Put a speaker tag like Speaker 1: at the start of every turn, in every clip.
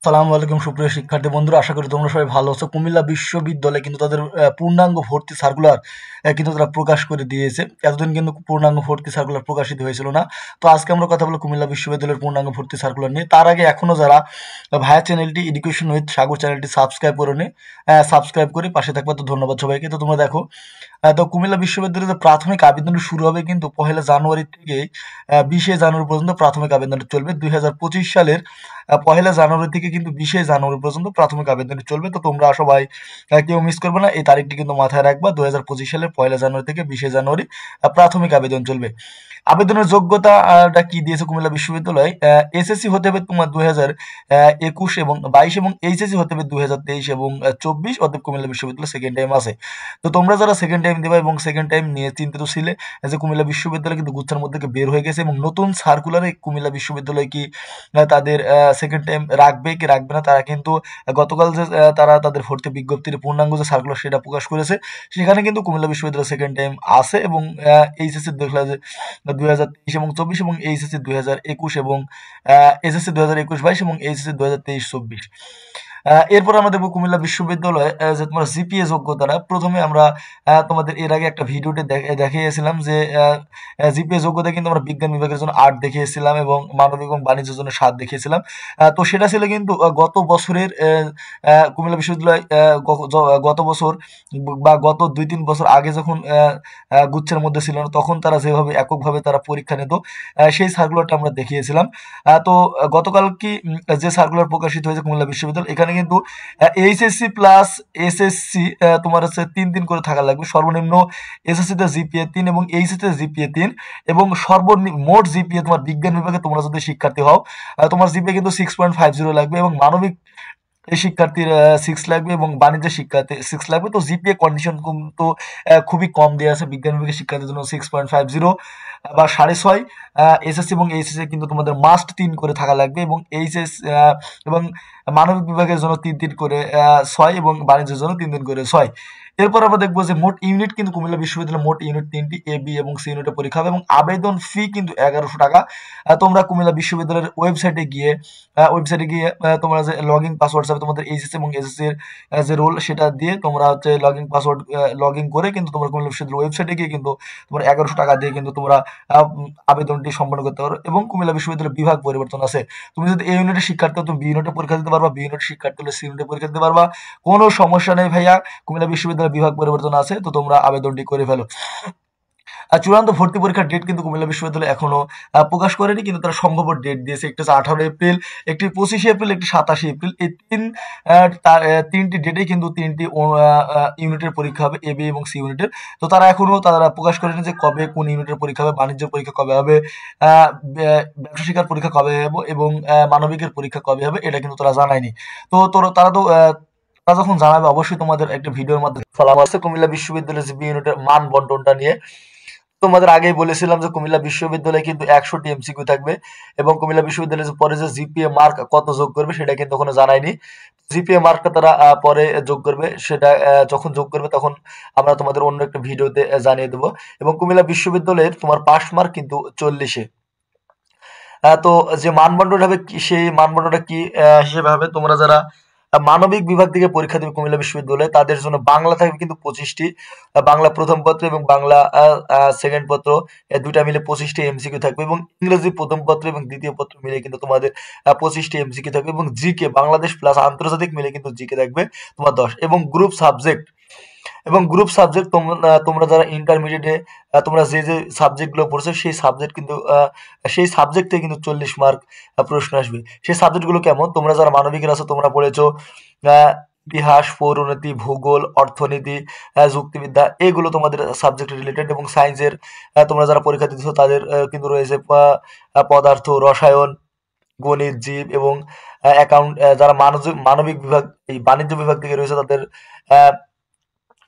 Speaker 1: সালামু আলাইকুম সুপ্রিয় শিক্ষার্থী বন্ধুরা, আশা করি তোমরা সবাই ভালো আছো। কুমিল্লা বিশ্ববিদ্যালয়ে কিন্তু তাদের পূর্ণাঙ্গ ভর্তি সার্কুলার কিন্তু তারা প্রকাশ করে দিয়েছে। এতদিন কিন্তু পূর্ণাঙ্গ ভর্তি সার্কুলার প্রকাশিত হয়েছিল না। তো আজকে আমরা কথা বলবো কুমিল্লা বিশ্ববিদ্যালয়ের পূর্ণাঙ্গ ভর্তি সার্কুলার নিয়ে। তার আগে এখনো যারা ভাইয়া চ্যানেলটি এডুকেশন উইথ সাগর চ্যানেলটি সাবস্ক্রাইব করে নি, সাবস্ক্রাইব করে পাশে থাকবে। তো ধন্যবাদ সবাইকে। তো তোমরা দেখো, তো কুমিল্লা বিশ্ববিদ্যালয়ে প্রাথমিক আবেদন শুরু হবে কিন্তু 1 জানুয়ারি থেকে 20 জানুয়ারি পর্যন্ত প্রাথমিক আবেদনটি চলবে। 2025 সালের 1 জানুয়ারি থেকে কিন্তু 20 জানুয়ারি পর্যন্ত প্রাথমিক আবেদনটি চলবে। তো তোমরা সবাই কেউ মিস করবে না, এই তারিখটি কিন্তু মাথায় রাখবা। 2025 সালের 1 জানুয়ারি থেকে 20 জানুয়ারি প্রাথমিক আবেদন চলবে। আবেদনের যোগ্যতাটা কি দিয়েছে কুমিল্লা বিশ্ববিদ্যালয়? এসএসসি হতে হবে তোমার 2021 এবং 22 এবং এইচএসসি হতে হবে 2023 এবং 24। অতএব কুমিল্লা বিশ্ববিদ্যালয় সেকেন্ড টাইম আছে। তো তোমরা যারা সেকেন্ড টাইম দেবা এবং সেকেন্ড টাইম নিয়ে চিন্তিত ছিলে যে কুমিল্লা বিশ্ববিদ্যালয় কিন্তু গুচ্ছের মধ্যে থেকে বের হয়ে গেছে এবং নতুন সার্কুলারে কুমিল্লা বিশ্ববিদ্যালয় কি তাদের সেকেন্ড টাইম রাখবে কি রাখবে না, তারা কিন্তু গতকাল যে তারা তাদের ভর্তি বিজ্ঞপ্তির পূর্ণাঙ্গ যে সার্কুলার সেটা প্রকাশ করেছে। সেখানে কিন্তু কুমিল্লা বিশ্ববিদ্যালয় সেকেন্ড টাইম আছে এবং এইচএসসি দেখলা যে 2023 এবং 24 এবং এইচএসসি 2021 এবং এসএসসি 2021-22 এবং এইচএসসি 2023-24। এরপর আমরা দেখবো কুমিল্লা বিশ্ববিদ্যালয়ে যে তোমার জিপিএ যোগ্যতাটা। প্রথমে আমরা তোমাদের এর আগে একটা ভিডিওতে দেখিয়েছিলাম যে জিপিএ যোগ্যতা কিন্তু আমরা বিজ্ঞান বিভাগের জন্য 8 দেখিয়েছিলাম এবং মানবিক এবং বাণিজ্যের জন্য 7 দেখিয়েছিলাম। তো সেটা ছিল কিন্তু গত বছরের কুমিল্লা বিশ্ববিদ্যালয় গত বছর বা গত 2-3 বছর আগে যখন গুচ্ছের মধ্যে ছিল না, তখন তারা যেভাবে এককভাবে তারা পরীক্ষা নিত সেই সার্কুলারটা আমরা দেখিয়েছিলাম। তো গতকাল কি যে সার্কুলার প্রকাশিত হয়েছে কুমিল্লা বিশ্ববিদ্যালয়, এখানে কিন্তু এইচএসসি প্লাস এসএসসি তোমার হচ্ছে 3 করে থাকা লাগবে। সর্বনিম্ন এসএসসিতে জিপিএ 3 এবং এইচএসসিতে জিপিএ 3 এবং মোট জিপিএ তোমার বিজ্ঞান বিভাগে তোমরা যদি শিক্ষার্থী হও তোমার জিপিএ কিন্তু 6.50 লাগবে এবং মানবিক শিক্ষার্থীর 6 লাগবে এবং বাণিজ্যের শিক্ষার্থী 6 লাগবে। তো জিপিএ কন্ডিশন কিন্তু খুবই কম দেওয়া আছে বিজ্ঞান বিভাগের শিক্ষার্থীর জন্য 6.50 বা 6.5। এসএসসি এবং এইচএসসি কিন্তু তোমাদের মাস্ট 3 করে থাকা লাগবে এবং এবং মানবিক বিভাগের জন্য 3 করে 6 এবং বাণিজ্যের জন্য 3 করে 6। এরপর আমরা দেখবো যে মোট ইউনিট কিন্তু কুমিল্লা বিশ্ববিদ্যালয়ের মোট ইউনিট 3টি, এ বি এবং সি ইউনিটের পরীক্ষা হবে এবং আবেদন ফি কিন্তু 1100 টাকা। তোমরা কুমিল্লা বিশ্ববিদ্যালয়ের ওয়েবসাইটে গিয়ে তোমরা যে লগইন পাসওয়ার্ড হবে তোমাদের এইচএসসি এবং এসএসসি এর যে রোল সেটা দিয়ে তোমরা হচ্ছে লগইন পাসওয়ার্ড লগইন করে কিন্তু তোমরা কুমিল্লা বিশ্ববিদ্যালয়ের ওয়েবসাইটে গিয়ে কিন্তু তোমরা 1100 টাকা দিয়ে কিন্তু তোমরা আবেদনটি সম্পন্ন করতে পারো এবং কুমিল্লা বিশ্ববিদ্যালয়ের বিভাগ পরিবর্তন আছে। তুমি যদি এ ইউনিটের শিক্ষার্থী তুমি বি ইউনিটে পরীক্ষা দিতে পারবা, বি ইউনিটের শিক্ষার্থী হলে সি ইউনিটে পরীক্ষা দিতে পারবা। কোনো সমস্যা নেই ভাইয়া, কুমিল্লা বিশ্ববিদ্যালয়ের বিভাগ পরিবর্তন আছে। তো তোমরা আবেদনটি করে ফেলো। চূড়ান্ত ভর্তি পরীক্ষার ডেট কিন্তু কুমিল্লা বিশ্ববিদ্যালয় এখনো প্রকাশ করেনি, কিন্তু তারা সম্ভাব্য ডেট দিয়েছে। একটি হচ্ছে 18 এপ্রিল, একটি 25 এপ্রিল, একটি 27 এপ্রিল। এই তিনটি ডেটেই কিন্তু 3টি ইউনিটের পরীক্ষা হবে, এ বি এবং সি ইউনিটের। তো তারা প্রকাশ করেনি যে কবে কোন ইউনিটের পরীক্ষা হবে, বাণিজ্য পরীক্ষা কবে হবে, ব্যবসা শিক্ষার পরীক্ষা কবে হবে এবং মানবিকের পরীক্ষা কবে হবে, এটা কিন্তু তারা জানায়নি। তো তারা যখন জানাবে অবশ্যই তোমাদের একটা ভিডিওর মাধ্যমে ফলাম আছে কুমিল্লা বিশ্ববিদ্যালয়ের যে বি ইউনিটের মান বন্টনটা নিয়ে। তোমাদের আগেই বলেছিলাম যে কুমিল্লা বিশ্ববিদ্যালয়ে কিন্তু 100টি এমসিকিউ থাকবে এবং কুমিল্লা বিশ্ববিদ্যালয়ের পরে যে জিপিএ মার্ক কত যোগ করবে সেটা কিন্তু এখনো জানায়নি। জিপিএ মার্কটা তারা পরে যোগ করবে, সেটা যখন যোগ করবে তখন আমরা তোমাদের অন্য একটা ভিডিওতে জানিয়ে দেবো। এবং কুমিল্লা বিশ্ববিদ্যালয়ের তোমার পাস মার্ক কিন্তু 40-এ। তো যে মানদণ্ডটা হবে সেই মানদণ্ডটা কি হিসেবে হবে, তোমরা যারা মানবিক বিভাগ থেকে পরীক্ষা দেবে কুমিল্লা বিশ্ববিদ্যালয়ে তাদের জন্য বাংলা থাকবে কিন্তু 25টি, বাংলা প্রথম পত্র এবং বাংলা সেকেন্ড পত্র দুইটা মিলে 25টি এমসিকিউ থাকবে এবং ইংরেজি প্রথম পত্র এবং দ্বিতীয় পত্র মিলে কিন্তু তোমাদের 25টি এমসিকিউ থাকবে এবং জিকে বাংলাদেশ প্লাস আন্তর্জাতিক মিলে কিন্তু জিকে থাকবে তোমার 10 এবং গ্রুপ সাবজেক্ট তোমরা যারা ইন্টারমিডিয়েটে তোমরা যে সাবজেক্টগুলো পড়ছো সেই সাবজেক্ট থেকে কিন্তু 40 মার্ক প্রশ্ন আসবে। সেই সাবজেক্টগুলো কেমন, তোমরা যারা মানবিকের আছো তোমরা পড়েছো ইতিহাস, পৌরনীতি, ভূগোল, অর্থনীতি, যুক্তিবিদ্যা, এগুলো তোমাদের সাবজেক্ট রিলেটেড। এবং সায়েন্সের তোমরা যারা পরীক্ষা দিচ্ছ তাদের কিন্তু রয়েছে পদার্থ, রসায়ন, গণিত, জীব এবং অ্যাকাউন্ট। যারা মানবিক বিভাগ এই বাণিজ্য বিভাগ থেকে রয়েছে তাদের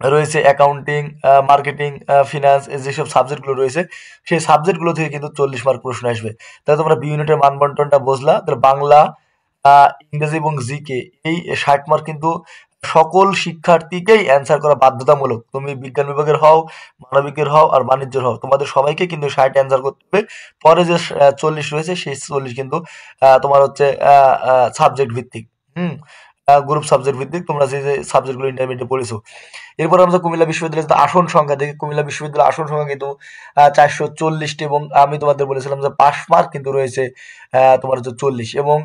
Speaker 1: রয়েছে অ্যাকাউন্টিং, মার্কেটিং, ফিনান্স, যেসব সাবজেক্টগুলো রয়েছে সেই সাবজেক্টগুলো থেকে কিন্তু 40 মার্ক প্রশ্ন আসবে। তাহলে তোমরা বি ইউনিটের মান বন্টনটা বুঝলা। তাহলে বাংলা, ইংরেজি এবং জিকে এই 60 মার্ক কিন্তু সকল শিক্ষার্থীকেই অ্যান্সার করা বাধ্যতামূলক। তুমি বিজ্ঞান বিভাগের হও, মানবিকের হও আর বাণিজ্যের হও, তোমাদের সবাইকে কিন্তু 60 অ্যান্সার করতে হবে। পরে যে 40 রয়েছে সেই 40 কিন্তু তোমার হচ্ছে সাবজেক্ট ভিত্তিক। হুম, গ্রুপ সাবজেক্ট ভিত্তিক তোমরা যে সাবজেক্টগুলো ইন্টারমিডিয়েটে পড়েছো। এরপর আমরা কুমিল্লা বিশ্ববিদ্যালয়ের যদি আসন সংখ্যা দেখি, কুমিল্লা বিশ্ববিদ্যালয়ের আসন সংখ্যা কিন্তু 440টি, এবং আমি তোমাদের বলেছিলাম যে পাস মার্ক কিন্তু রয়েছে তোমার হচ্ছে 40, এবং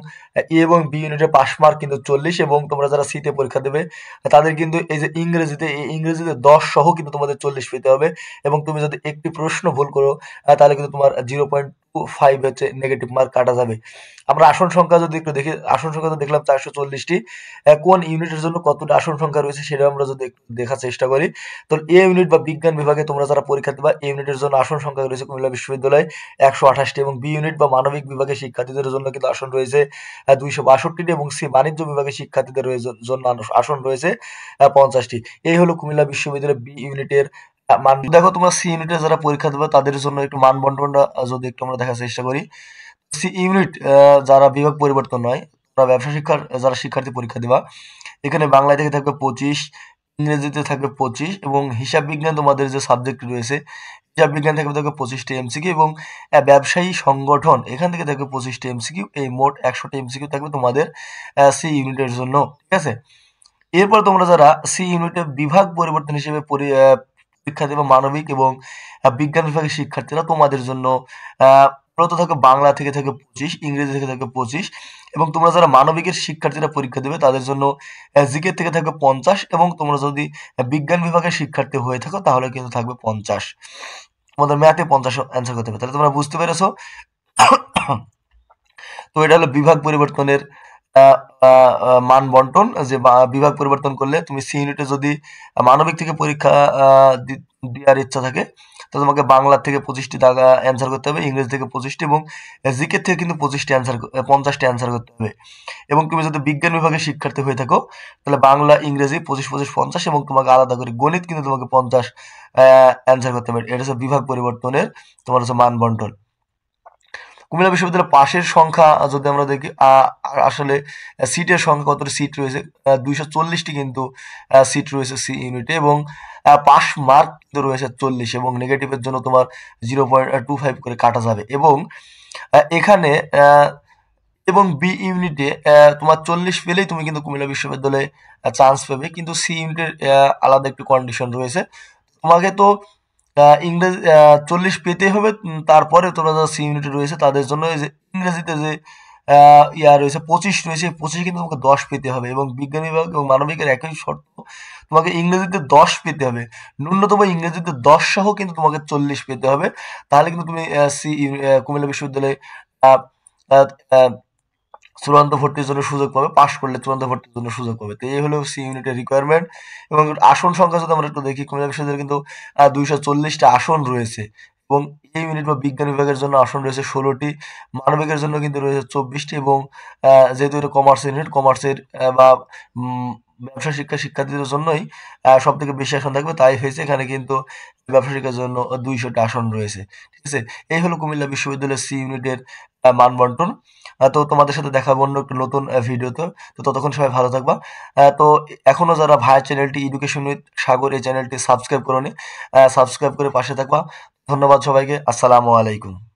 Speaker 1: এ এবং বি ইউনিটে পাস মার্ক কিন্তু 40, এবং তোমরা যারা সিতে পরীক্ষা দেবে তাদের কিন্তু এই যে ইংরেজিতে 10 সহ কিন্তু তোমাদের 40 পেতে হবে, এবং তুমি যদি একটি প্রশ্ন ভুল করো তাহলে কিন্তু তোমার 0.25 হচ্ছে নেগেটিভ মার্ক কাটা যাবে। আমরা আসন সংখ্যা যদি একটু দেখি, আসন সংখ্যা তো দেখলাম 440টি। কোন ইউনিটের জন্য কতটা আসন সংখ্যা রয়েছে সেটা আমরা যদি একটু দেখার চেষ্টা করি, তো এ ইউনিট বা বিজ্ঞান বিভাগে তোমরা যারা পরীক্ষা দিবা, এ ইউনিটের জন্য আসন সংখ্যা রয়েছে কুমিল্লা বিশ্ববিদ্যালয়ে 128টি, এবং বি ইউনিট বা মানবিক বিভাগের শিক্ষার্থীদের জন্য কিন্তু আসন রয়েছে 262টি, এবং সি বাণিজ্য বিভাগের শিক্ষার্থীদের জন্য আসন রয়েছে 50টি। এই হলো কুমিল্লা বিশ্ববিদ্যালয়ের বি ইউনিটের মান। দেখো তোমরা সি ইউনিটে যারা পরীক্ষা দেবে তাদের জন্য একটু মান বন্টনটা যদি একটু আমরা দেখার চেষ্টা করি। সি ইউনিট যারা বিভাগ পরিবর্তন নয়, তারা ব্যবসা শিক্ষার যারা শিক্ষার্থী পরীক্ষা দিবা, এখানে বাংলায় থেকে থাকবে 25, ইংরেজিতে থাকবে 25, এবং হিসাব বিজ্ঞান তোমাদের যে সাবজেক্ট রয়েছে, হিসাব বিজ্ঞান থেকে থাকবে 25টি এমসিকিউ, এবং ব্যবসায়ী সংগঠন এখান থেকে থাকবে 25টি এমসিকিউ। এই মোট 100টি এমসিকিউ থাকবে তোমাদের সি ইউনিটের জন্য, ঠিক আছে। এরপর তোমরা যারা সি ইউনিটে বিভাগ পরিবর্তন হিসেবে পরীক্ষা দেবে মানবিক এবং বিজ্ঞান বিভাগের শিক্ষার্থীরা, তোমাদের জন্য মূলত থাকে বাংলা থেকে থাকে 25, ইংরেজি থেকে থাকে 25, এবং তোমরা যারা মানবিকের শিক্ষার্থীরা পরীক্ষা দেবে তাদের জন্য জিকে থেকে থাকবে 50, এবং তোমরা যদি বিজ্ঞান বিভাগের শিক্ষার্থী হয়ে থাকো তাহলে কিন্তু থাকবে 50। তোমাদের ম্যাথে 50 অ্যান্সার করতে হবে। তাহলে তোমরা বুঝতে পেরেছো। তো এটা হলো বিভাগ পরিবর্তনের মান বন্টন, যে বিভাগ পরিবর্তন করলে তুমি সি ইউনিটে যদি মানবিক থেকে পরীক্ষা দেওয়ার ইচ্ছা থাকে, তো তোমাকে বাংলা থেকে 25টি অ্যান্সার করতে হবে, ইংরেজি থেকে 25টি, এবং জিকে থেকে কিন্তু 50টি অ্যান্সার করতে হবে। এবং তুমি যদি বিজ্ঞান বিভাগের শিক্ষার্থী হয়ে থাকো তাহলে বাংলা ইংরেজি 25-25-50, এবং তোমাকে আলাদা করে গণিত কিন্তু তোমাকে 50 অ্যান্সার করতে হবে। এটা হচ্ছে বিভাগ পরিবর্তনের তোমার হচ্ছে মান বন্টন। কুমিল্লা বিশ্ববিদ্যালয়ের পাশের সংখ্যা যদি আমরা দেখি, আসলে সিটের সংখ্যা কতটি সিট রয়েছে, 240টি কিন্তু সিট রয়েছে সি ইউনিটে, এবং পাস মার্ক কিন্তু রয়েছে 40, এবং নেগেটিভের জন্য তোমার 0.25 করে কাটা যাবে, এবং এখানে এবং বি ইউনিটে তোমার 40 পেলেই তুমি কিন্তু কুমিল্লা বিশ্ববিদ্যালয়ে চান্স পাবে, কিন্তু সি ইউনিটের আলাদা একটি কন্ডিশন রয়েছে। তোমাকে তো ইংরেজি 40 পেতে হবে, তারপরে তোমরা যারা সি ইউনিটে রয়েছে তাদের জন্য এই যে ইংরেজিতে যে রয়েছে 25 রয়েছে, 25 কিন্তু তোমাকে 10 পেতে হবে, এবং বিজ্ঞান বিভাগ এবং মানবিকের একই শর্ত, তোমাকে ইংরেজিতে 10 পেতে হবে, ন্যূনতম ইংরেজিতে 10 সহ কিন্তু তোমাকে 40 পেতে হবে, তাহলে কিন্তু তুমি কুমিল্লা বিশ্ববিদ্যালয়ে চূড়ান্ত ভর্তির জন্য সুযোগ পাবে, পাশ করলে চূড়ান্ত ভর্তির জন্য সুযোগ পাবে। তো এই হলো সি ইউনিটের রিকোয়ারমেন্ট। এবং আসন সংখ্যা যদি আমরা একটু দেখি, কুমিল্লা বিশ্ববিদ্যালয়ে কিন্তু 240টা আসন রয়েছে, এবং এই ইউনিট বা বিজ্ঞান বিভাগের জন্য আসন রয়েছে 16টি, মানবিকের জন্য কিন্তু রয়েছে 24টি, এবং যেহেতু এটা কমার্স ইউনিট, কমার্সের বা ব্যবসা শিক্ষার্থীদের জন্যই সব থেকে বেশি আসন থাকবে, তাই হয়েছে এখানে কিন্তু ব্যবসা শিক্ষার জন্য 200টা আসন রয়েছে, ঠিক আছে। এই হলো কুমিল্লা বিশ্ববিদ্যালয়ের সি ইউনিটের মান বন্টন। তো তোমাদের সাথে দেখা হবে অন্য একটু নতুন ভিডিওতে। তো ততক্ষণ সবাই ভালো থাকবা। তো এখনো যারা ভাইয়ের চ্যানেলটি এডুকেশন উইথ সাগর, এই চ্যানেলটি সাবস্ক্রাইব করোনি, সাবস্ক্রাইব করে পাশে থাকবা। ধন্যবাদ সবাইকে। আসসালামু আলাইকুম।